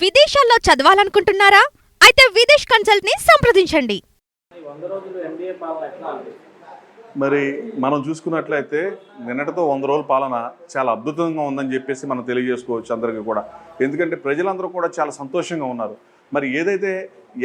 విదేశాల్లో చదవాలనుకుంటున్నారా? అయితే విదేశ్ కన్సల్ట్ ని సంప్రదించండి. మరి మనం చూసుకున్నట్లయితే నిన్నటితో 100 రోజుల పాలన చాలా అద్భుతంగా ఉందని చెప్పేసి మనం తెలియజేసుకోవచ్చు అందరికీ కూడా. ఎందుకంటే ప్రజలందరూ కూడా చాలా సంతోషంగా ఉన్నారు. మరి ఏదైతే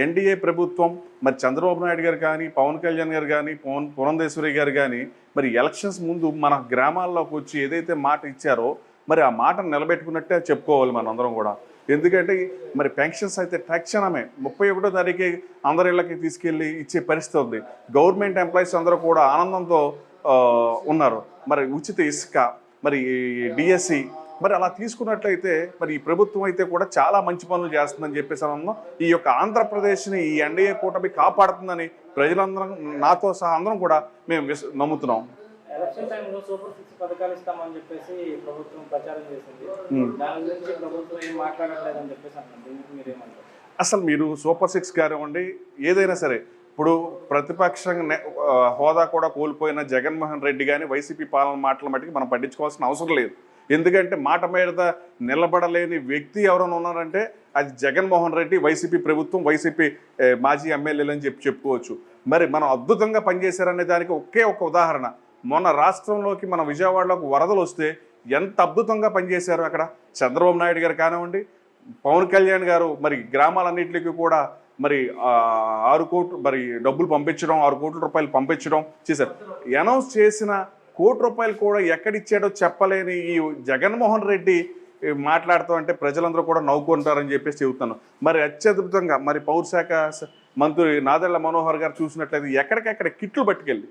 ఎన్డీఏ ప్రభుత్వం మరి చంద్రబాబు నాయుడు గారు కానీ, పవన్ కళ్యాణ్ గారు కానీ, పురంధేశ్వరి గారు కానీ మరి ఎలక్షన్స్ ముందు మన గ్రామాల్లోకి వచ్చి ఏదైతే మాట ఇచ్చారో మరి ఆ మాటను నిలబెట్టుకున్నట్టే చెప్పుకోవాలి మనందరం కూడా. ఎందుకంటే మరి పెన్షన్స్ అయితే తక్షణమే 31వ తారీఖు అందరి ఇళ్ళకి తీసుకెళ్ళి ఇచ్చే పరిస్థితి ఉంది. గవర్నమెంట్ ఎంప్లాయీస్ అందరూ కూడా ఆనందంతో ఉన్నారు. మరి ఉచిత ఇసుక, మరి డిఎస్సి మరి అలా తీసుకున్నట్లయితే మరి ఈ ప్రభుత్వం అయితే కూడా చాలా మంచి పనులు చేస్తుందని చెప్పేసి అన్నాం. ఈ యొక్క ఆంధ్రప్రదేశ్ని ఈ ఎన్డీఏ కూటమి కాపాడుతుందని ప్రజలందరం నాతో సహా అందరం కూడా మేము నమ్ముతున్నాం. ఎలక్షన్ టైంలో సూపర్ 6 పథకాలు ఇస్తామని చెప్పేసి ప్రభుత్వం ప్రచారం చేసింది. దాని గురించి ప్రభుత్వం ఏం మాట్లాడట్లేదని చెప్పేసి అన్నారు. దీనికి మీరేమంటారు? అసలు మీరు సూపర్ 6 కానివ్వండి ఏదైనా సరే, ఇప్పుడు ప్రతిపక్షంగా హోదా కూడా కోల్పోయిన జగన్మోహన్ రెడ్డి కానీ వైసీపీ పాలన మాటల మట్టుకు మనం పట్టించుకోవాల్సిన అవసరం లేదు. ఎందుకంటే మాట మీద నిలబడలేని వ్యక్తి ఎవరైనా ఉన్నారంటే అది జగన్మోహన్ రెడ్డి, వైసీపీ ప్రభుత్వం, వైసీపీ మాజీ ఎమ్మెల్యేలు అని చెప్పుకోవచ్చు. మరి మనం అద్భుతంగా పనిచేశారనే దానికి ఒకే ఒక ఉదాహరణ, మొన్న రాష్ట్రంలోకి మన విజయవాడలోకి వరదలు వస్తే ఎంత అద్భుతంగా పనిచేశారు అక్కడ చంద్రబాబు నాయుడు గారు కానివ్వండి, పవన్ కళ్యాణ్ గారు మరి గ్రామాలన్నింటికి కూడా మరి 6 కోట్లు మరి డబ్బులు పంపించడం, 6 కోట్ల రూపాయలు పంపించడం చేశారు. అనౌన్స్ చేసిన 1 కోటి రూపాయలు కూడా ఎక్కడిచ్చాడో చెప్పలేని ఈ జగన్మోహన్ రెడ్డి మాట్లాడుతూ అంటే ప్రజలందరూ కూడా నవ్వుకుంటారని చెప్పేసి చెబుతాను. మరి అత్యద్భుతంగా మరి పౌరశాఖ మంత్రి నాదెళ్ల మనోహర్ గారు చూసినట్లయితే ఎక్కడికెక్కడ కిట్లు పట్టుకెళ్ళి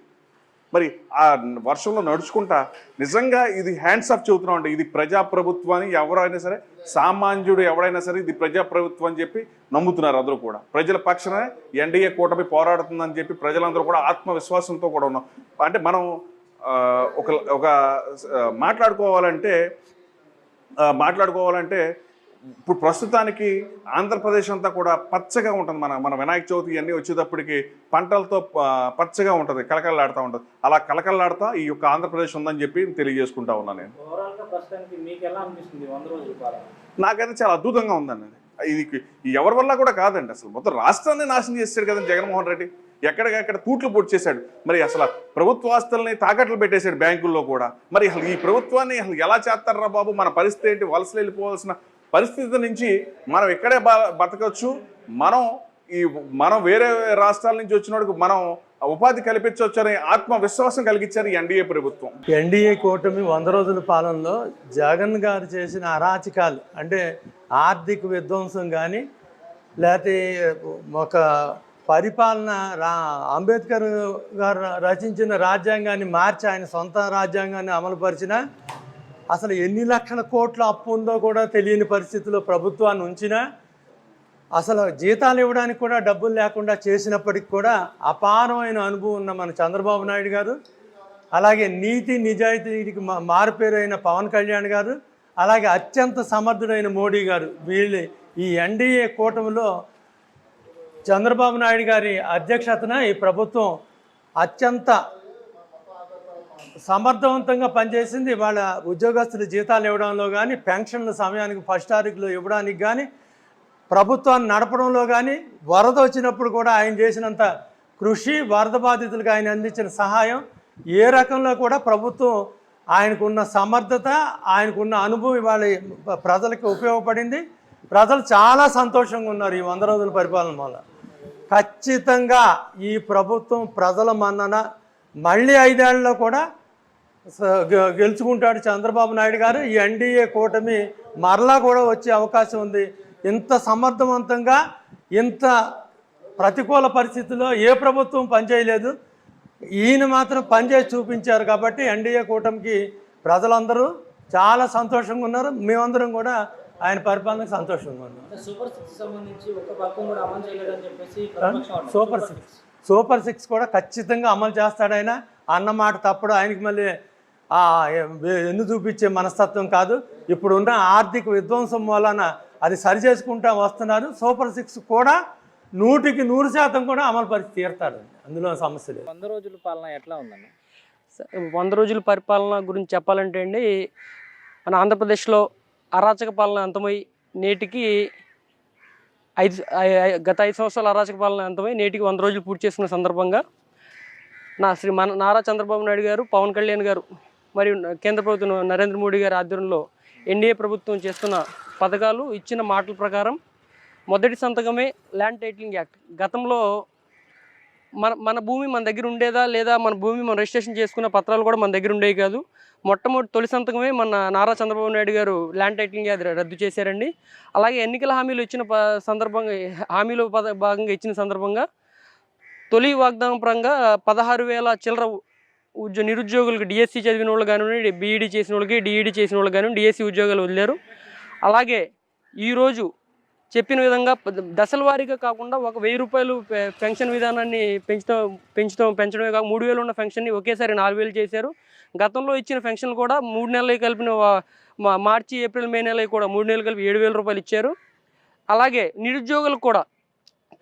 మరి ఆ వర్షంలో నడుచుకుంటా నిజంగా ఇది హ్యాండ్స్ ఆఫ్ చెబుతున్నాం అంటే ఇది ప్రజాప్రభుత్వాన్ని ఎవరైనా సరే, సామాన్యుడు ఎవరైనా సరే ఇది ప్రజాప్రభుత్వం అని చెప్పి నమ్ముతున్నారు. అందరూ కూడా ప్రజల పక్షాన ఎన్డీఏ కూటమి పోరాడుతుందని చెప్పి ప్రజలందరూ కూడా ఆత్మవిశ్వాసంతో కూడా ఉన్నాం. అంటే మనం ఒక మాట్లాడుకోవాలంటే ఇప్పుడు ప్రస్తుతానికి ఆంధ్రప్రదేశ్ అంతా కూడా పచ్చగా ఉంటుంది. మన వినాయక చవితి ఇవన్నీ వచ్చేటప్పటికి పంటలతో పచ్చగా ఉంటుంది, కలకలలాడుతూ ఉంటుంది. అలా కలకలలాడుతా ఈ యొక్క ఆంధ్రప్రదేశ్ ఉందని చెప్పి తెలియజేసుకుంటా ఉన్నాను నేను. నాకైతే చాలా అద్భుతంగా ఉందండి. ఇది ఎవరి వల్ల కూడా కాదండి, అసలు మొత్తం రాష్ట్రాన్ని నాశనం చేశాడు కదండి జగన్మోహన్ రెడ్డి. ఎక్కడికక్కడ తూట్లు పొడి చేశాడు. మరి అసలు ప్రభుత్వ ఆస్తుల్ని తాకట్లు పెట్టేశాడు బ్యాంకుల్లో కూడా. మరి అసలు ఈ ప్రభుత్వాన్ని అసలు ఎలా చేస్తారా బాబు? మన పరిస్థితి ఏంటి? వలసలు వెళ్ళిపోవాల్సిన పరిస్థితి నుంచి మనం ఇక్కడే బతకచ్చు, మనం వేరే రాష్ట్రాల నుంచి వచ్చినోడికి మనం ఉపాధి కల్పించవచ్చు అనే ఆత్మవిశ్వాసం కలిగించారు ఎన్డీఏ ప్రభుత్వం. ఎన్డీఏ కూటమి 100 రోజుల పాలనలో జగన్ గారు చేసిన అరాచకాలు అంటే ఆర్థిక విధ్వంసం కానీ, లేకపోతే ఒక పరిపాలన అంబేద్కర్ గారు రచించిన రాజ్యాంగాన్ని మార్చి ఆయన సొంత రాజ్యాంగాన్ని అమలుపరిచిన, అసలు ఎన్ని లక్షల కోట్ల అప్పు ఉందో కూడా తెలియని పరిస్థితిలో ప్రభుత్వాన్ని ఉంచినా, అసలు జీతాలు ఇవ్వడానికి కూడా డబ్బులు లేకుండా చేసినప్పటికి కూడా అపారమైన అనుభవం ఉన్న మన చంద్రబాబు నాయుడు గారు, అలాగే నీతి నిజాయితీకి మారుపేరైన పవన్ కళ్యాణ్ గారు, అలాగే అత్యంత సమర్థుడైన మోడీ గారు, వీళ్ళు ఈ ఎన్డీఏ కూటమిలో చంద్రబాబు నాయుడు గారి అధ్యక్షతన ఈ ప్రభుత్వం అత్యంత సమర్థవంతంగా పనిచేసింది. వాళ్ళ ఉద్యోగస్తులు జీతాలు ఇవ్వడంలో కానీ, పెన్షన్ల సమయానికి ఫస్ట్ తారీఖులో ఇవ్వడానికి కానీ, ప్రభుత్వాన్ని నడపడంలో కానీ, వరద వచ్చినప్పుడు కూడా ఆయన చేసినంత కృషి, వరద బాధితులకు ఆయన అందించిన సహాయం, ఏ రకంలో కూడా ప్రభుత్వం ఆయనకున్న సమర్థత, ఆయనకున్న అనుభవం ఇవాళ ప్రజలకు ఉపయోగపడింది. ప్రజలు చాలా సంతోషంగా ఉన్నారు ఈ 100 రోజుల పరిపాలన వల్ల. ఖచ్చితంగా ఈ ప్రభుత్వం ప్రజల మన్నన మళ్ళీ 5 ఏళ్లలో కూడా గెలుచుకుంటాడు చంద్రబాబు నాయుడు గారు. ఈ ఎన్డీఏ కూటమి మరలా కూడా వచ్చే అవకాశం ఉంది. ఇంత సమర్థవంతంగా, ఇంత ప్రతికూల పరిస్థితుల్లో ఏ ప్రభుత్వం పనిచేయలేదు, ఈయన మాత్రం పనిచేసి చూపించారు. కాబట్టి ఎన్డీఏ కూటమికి ప్రజలందరూ చాలా సంతోషంగా ఉన్నారు. మేమందరం కూడా ఆయన పరిపాలనకు సంతోషంగా ఉన్నాం. సూపర్ 6 కూడా ఖచ్చితంగా అమలు చేస్తాడు ఆయన. అన్నమాట తప్పుడు. ఆయనకి మళ్ళీ ఎన్ను చూపించే మనస్తత్వం కాదు. ఇప్పుడున్న ఆర్థిక విధ్వంసం వలన అది సరి చేసుకుంటూ వస్తున్నారు. సూపర్ 6 కూడా 100కి 100% కూడా అమలు పరిచి తీరుతాడు, అందులో సమస్య లేదు. 100 రోజుల పాలన ఎట్లా ఉందండి? 100 రోజుల పరిపాలన గురించి చెప్పాలంటే అండి, మన ఆంధ్రప్రదేశ్లో అరాచక పాలన అంతమై నేటికి గత 5 సంవత్సరాల అరాచక పాలన అంతమై నేటికి 100 రోజులు పూర్తి చేసుకున్న సందర్భంగా నారా చంద్రబాబు నాయుడు గారు, పవన్ కళ్యాణ్ గారు మరియు కేంద్ర ప్రభుత్వం నరేంద్ర మోడీ గారి ఆధ్వర్యంలో ఎన్డీఏ ప్రభుత్వం చేస్తున్న పథకాలు ఇచ్చిన మాటల ప్రకారం మొదటి సంతకమే ల్యాండ్ టైటిలింగ్ యాక్ట్. గతంలో మన భూమి మన దగ్గర ఉండేదా లేదా, మన భూమి మనం రిజిస్ట్రేషన్ చేసుకున్న పత్రాలు కూడా మన దగ్గర ఉండేవి కాదు. మొట్టమొదటి తొలి సంతకమే మన నారా చంద్రబాబు నాయుడు గారు ల్యాండ్ టైటిలింగ్ యాక్ట్ రద్దు చేశారండి. అలాగే ఎన్నికల హామీలు ఇచ్చిన సందర్భంగా భాగంగా ఇచ్చిన సందర్భంగా తొలి వాగ్దానం పరంగా 16,000 చిల్లర నిరుద్యోగులకు డిఎస్సి చదివిన వాళ్ళు కానివ్వండి, బీఈడీ చేసిన వాళ్ళకి, డిఈడీ చేసిన వాళ్ళు కానివ్వండి డిఎస్సి ఉద్యోగాలు వదిలేరు. అలాగే ఈరోజు చెప్పిన విధంగా దశల వారీగా కాకుండా ఒక 1,000 రూపాయలు పెన్షన్ విధానాన్ని పెంచడమే కాక 3,000 ఉన్న పెన్షన్ని ఒకేసారి 4,000 చేశారు. గతంలో ఇచ్చిన పెన్షన్లు కూడా 3 నెలలు కలిపిన మార్చి, ఏప్రిల్, మే నెలలు కూడా 3 నెలలు కలిపి 7,000 రూపాయలు ఇచ్చారు. అలాగే నిరుద్యోగులకు కూడా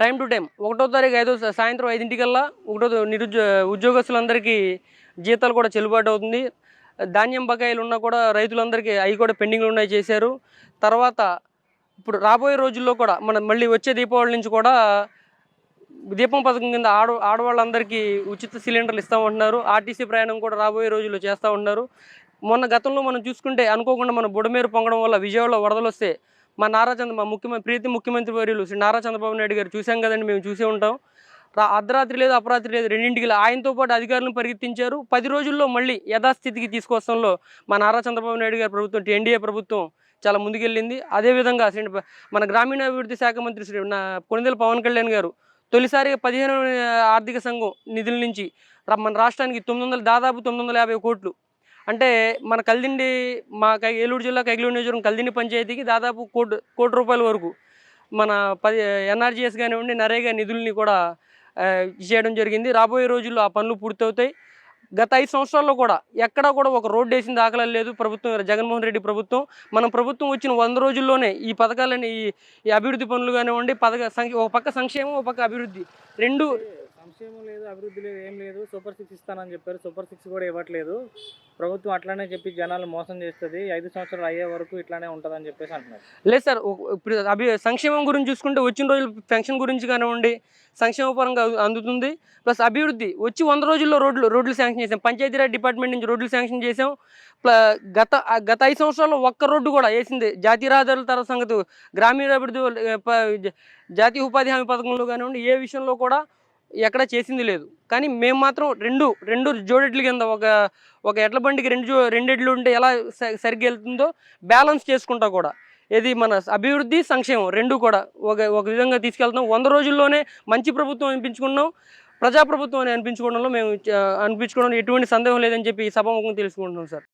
టైం టు టైం 1వ తారీఖు సాయంత్రం 5 ఉద్యోగస్తులందరికీ జీతాలు కూడా చెల్లుబాటు అవుతుంది. ధాన్యం బకాయిలు ఉన్నా కూడా రైతులందరికీ అవి కూడా పెండింగ్లు ఉన్నాయి చేశారు. తర్వాత ఇప్పుడు రాబోయే రోజుల్లో కూడా మళ్ళీ వచ్చే దీపావళి నుంచి కూడా దీపం పథకం కింద ఆడవాళ్ళందరికీ ఉచిత సిలిండర్లు ఇస్తామంటున్నారు. ఆర్టీసీ ప్రయాణం కూడా రాబోయే రోజుల్లో చేస్తూ ఉన్నారు. గతంలో మనం చూసుకుంటే అనుకోకుండా మన బుడమేరు పొంగడం వల్ల విజయవాడలో వరదలు వస్తే మా ప్రీతి ముఖ్యమంత్రి వర్యులు శ్రీ నారా చంద్రబాబు నాయుడు గారు చూసాం కదండి, మేము చూసే ఉంటాం. అర్ధరాత్రి లేదు అపరాత్రి లేదు 2ంటికి ఆయనతో పాటు అధికారులను పరిగెత్తించారు. 10 రోజుల్లో మళ్ళీ యథాస్థితికి తీసుకొస్తాంలో మా నారా చంద్రబాబు నాయుడు గారి ప్రభుత్వం, ఎన్డీఏ ప్రభుత్వం చాలా ముందుకెళ్ళింది. అదేవిధంగా మన గ్రామీణాభివృద్ధి శాఖ మంత్రి శ్రీ కొణిదెల పవన్ కళ్యాణ్ గారు తొలిసారిగా 15వ ఆర్థిక సంఘం నిధుల నుంచి మన రాష్ట్రానికి దాదాపు 950 కోట్లు, అంటే మన కల్దిండి ఏలూరు జిల్లా కైగలూరు నియోజకవర్గం కల్దిండి పంచాయతీకి దాదాపు కోటి రూపాయల వరకు మన ఎన్ఆర్జీఎస్ కానివ్వండి, నరేగా నిధుల్ని కూడా చేయడం జరిగింది. రాబోయే రోజుల్లో ఆ పనులు పూర్తవుతాయి. గత 5 సంవత్సరాల్లో కూడా ఎక్కడా కూడా ఒక రోడ్డు వేసిన దాఖలాలు లేదు ప్రభుత్వం, జగన్మోహన్ రెడ్డి ప్రభుత్వం. మన ప్రభుత్వం వచ్చిన 100 రోజుల్లోనే ఈ పథకాలని, ఈ అభివృద్ధి పనులు కానివ్వండి, ఒక పక్క సంక్షేమం, ఒక పక్క అభివృద్ధి రెండు. సంక్షేమం లేదు, అభివృద్ధి లేదు, ఏం లేదు. సూపర్ 6 ఇస్తానని చెప్పారు, సూపర్ 6 కూడా ఇవ్వట్లేదు. ప్రభుత్వం అట్లానే చెప్పి జనాలు మోసం చేస్తుంది. 5 సంవత్సరాలు అయ్యే వరకు ఇట్లానే ఉంటుందని చెప్పేసి అంటున్నారు. లేదు సార్, ఇప్పుడు సంక్షేమం గురించి చూసుకుంటే వచ్చిన రోజులు పెన్షన్ గురించి కానివ్వండి సంక్షేమ పరంగా అందుతుంది. ప్లస్ అభివృద్ధి వచ్చి 100 రోజుల్లో రోడ్లు శాంక్షన్ చేసాం. పంచాయతీరాజ్ డిపార్ట్మెంట్ నుంచి రోడ్లు శాంక్షన్ చేసాం. గత 5 సంవత్సరాల్లో ఒక్క రోడ్డు కూడా వేసింది జాతీయ రహదారుల తర్వాత సంగతి, గ్రామీణాభివృద్ధి, జాతీయ ఉపాధి హామీ పథకంలో కానివ్వండి ఏ విషయంలో కూడా ఎక్కడ చేసింది లేదు. కానీ మేము మాత్రం రెండు జోడెడ్ల కింద ఒక ఎడ్ల బండికి రెండు ఎడ్లు ఉంటే ఎలా సరిగ్గా వెళ్తుందో బ్యాలెన్స్ చేసుకుంటా కూడా ఇది మన అభివృద్ధి, సంక్షేమం రెండు కూడా ఒక విధంగా తీసుకెళ్తున్నాం. 100 రోజుల్లోనే మంచి ప్రభుత్వం అనిపించుకున్నాం, ప్రజాప్రభుత్వం అని అనిపించుకోవడంలో ఎటువంటి సందేహం లేదని చెప్పి ఈ సభాముఖంగా తెలుసుకుంటున్నాం సార్.